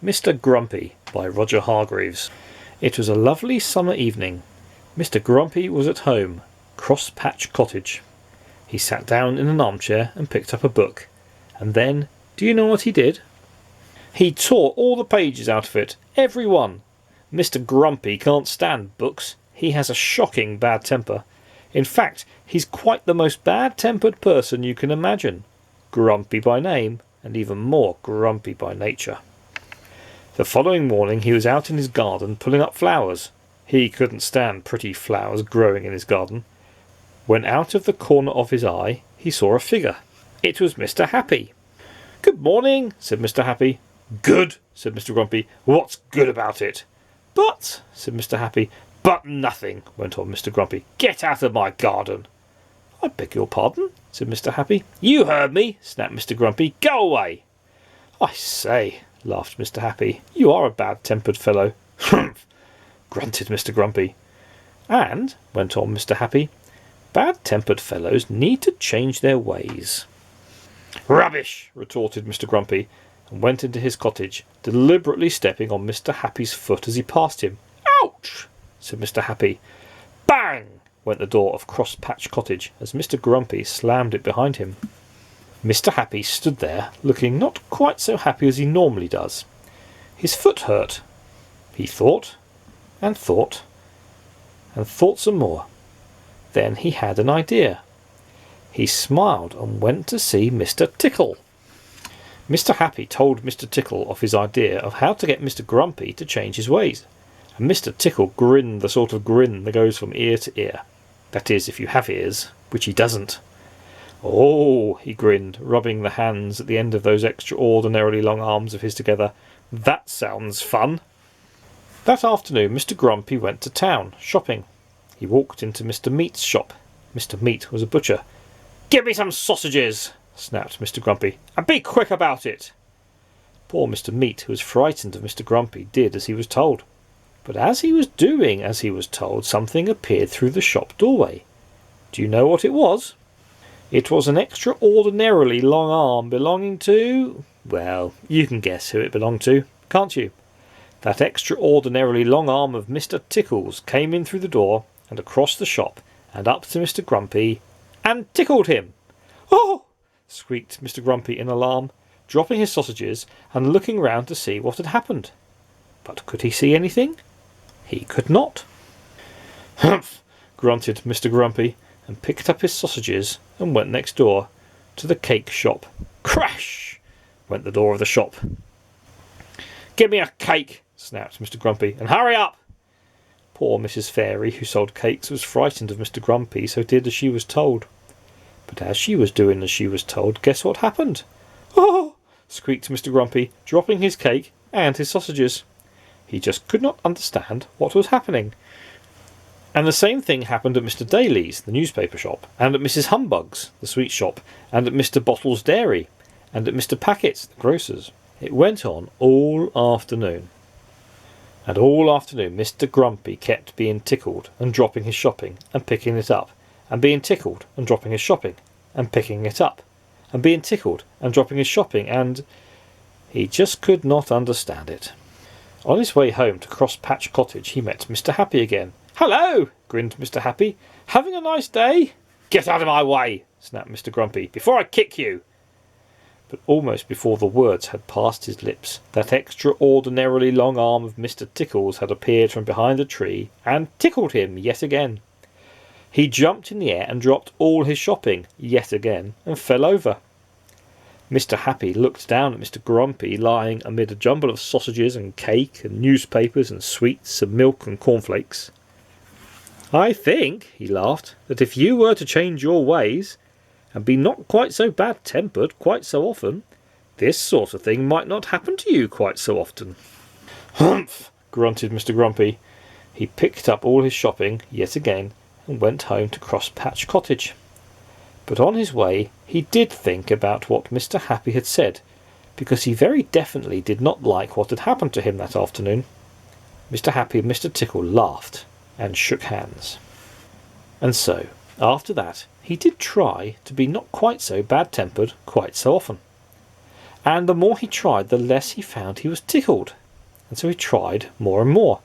Mr. Grumpy by Roger Hargreaves. It was a lovely summer evening. Mr. Grumpy was at home, Cross Patch Cottage. He sat down in an armchair and picked up a book. And then, do you know what he did? He tore all the pages out of it, every one. Mr. Grumpy can't stand books. He has a shocking bad temper. In fact, he's quite the most bad-tempered person you can imagine. Grumpy by name, and even more grumpy by nature. The following morning he was out in his garden pulling up flowers. He couldn't stand pretty flowers growing in his garden. When out of the corner of his eye he saw a figure. It was Mr. Happy. "Good morning," said Mr. Happy. "Good," said Mr. Grumpy. "What's good about it?" "But," said Mr. Happy. "But nothing," went on Mr. Grumpy. "Get out of my garden." "I beg your pardon," said Mr. Happy. "You heard me," snapped Mr. Grumpy. "Go away." "I say," laughed Mr. Happy, "you are a bad-tempered fellow." "Humph!" grunted Mr. Grumpy. "And," went on Mr. Happy, "bad-tempered fellows need to change their ways." "Rubbish!" retorted Mr. Grumpy, and went into his cottage, deliberately stepping on Mr. Happy's foot as he passed him. "Ouch!" said Mr. Happy. Bang! went the door of Cross Patch Cottage as Mr. Grumpy slammed it behind him. Mr. Happy stood there, looking not quite so happy as he normally does. His foot hurt. He thought, and thought, and thought some more. Then he had an idea. He smiled and went to see Mr. Tickle. Mr. Happy told Mr. Tickle of his idea of how to get Mr. Grumpy to change his ways, and Mr. Tickle grinned the sort of grin that goes from ear to ear. That is, if you have ears, which he doesn't. "Oh," he grinned, rubbing the hands at the end of those extraordinarily long arms of his together. "That sounds fun." That afternoon Mr. Grumpy went to town, shopping. He walked into Mr. Meat's shop. Mr. Meat was a butcher. "Give me some sausages," snapped Mr. Grumpy, "and be quick about it." Poor Mr. Meat, who was frightened of Mr. Grumpy, did as he was told. But as he was doing as he was told, something appeared through the shop doorway. Do you know what it was? It was an extraordinarily long arm belonging to... Well, you can guess who it belonged to, can't you? That extraordinarily long arm of Mr. Tickle's came in through the door and across the shop and up to Mr. Grumpy and tickled him. "Oh!" squeaked Mr. Grumpy in alarm, dropping his sausages and looking round to see what had happened. But could he see anything? He could not. "Humph!" grunted Mr. Grumpy, and picked up his sausages and went next door to the cake shop. Crash! went the door of the shop. "Give me a cake!" snapped Mr. Grumpy, "and hurry up!" Poor Mrs. Fairy, who sold cakes, was frightened of Mr. Grumpy, so did as she was told. But as she was doing as she was told, guess what happened? "Oh!" squeaked Mr. Grumpy, dropping his cake and his sausages. He just could not understand what was happening. And the same thing happened at Mr. Daly's, the newspaper shop, and at Mrs. Humbug's, the sweet shop, and at Mr. Bottle's dairy, and at Mr. Packet's, the grocer's. It went on all afternoon. And all afternoon Mr. Grumpy kept being tickled and dropping his shopping and picking it up, and being tickled and dropping his shopping and picking it up, and being tickled and dropping his shopping, and he just could not understand it. On his way home to Cross Patch Cottage he met Mr. Happy again. "Hello!" grinned Mr. Happy. "Having a nice day?" "Get out of my way!" snapped Mr. Grumpy, "before I kick you!" But almost before the words had passed his lips, that extraordinarily long arm of Mr. Tickle's had appeared from behind the tree and tickled him yet again. He jumped in the air and dropped all his shopping yet again and fell over. Mr. Happy looked down at Mr. Grumpy lying amid a jumble of sausages and cake and newspapers and sweets and milk and cornflakes. "I think," he laughed, "that if you were to change your ways and be not quite so bad-tempered quite so often, this sort of thing might not happen to you quite so often." "Humph!" grunted Mr. Grumpy. He picked up all his shopping yet again and went home to Cross Patch Cottage. But on his way he did think about what Mr. Happy had said, because he very definitely did not like what had happened to him that afternoon. Mr. Happy and Mr. Tickle laughed and shook hands. And so, after that, he did try to be not quite so bad-tempered quite so often. And the more he tried, the less he found he was tickled. And so he tried more and more.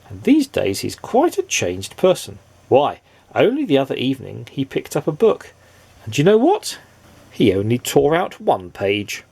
And these days he's quite a changed person. Why, only the other evening he picked up a book. And do you know what? He only tore out one page.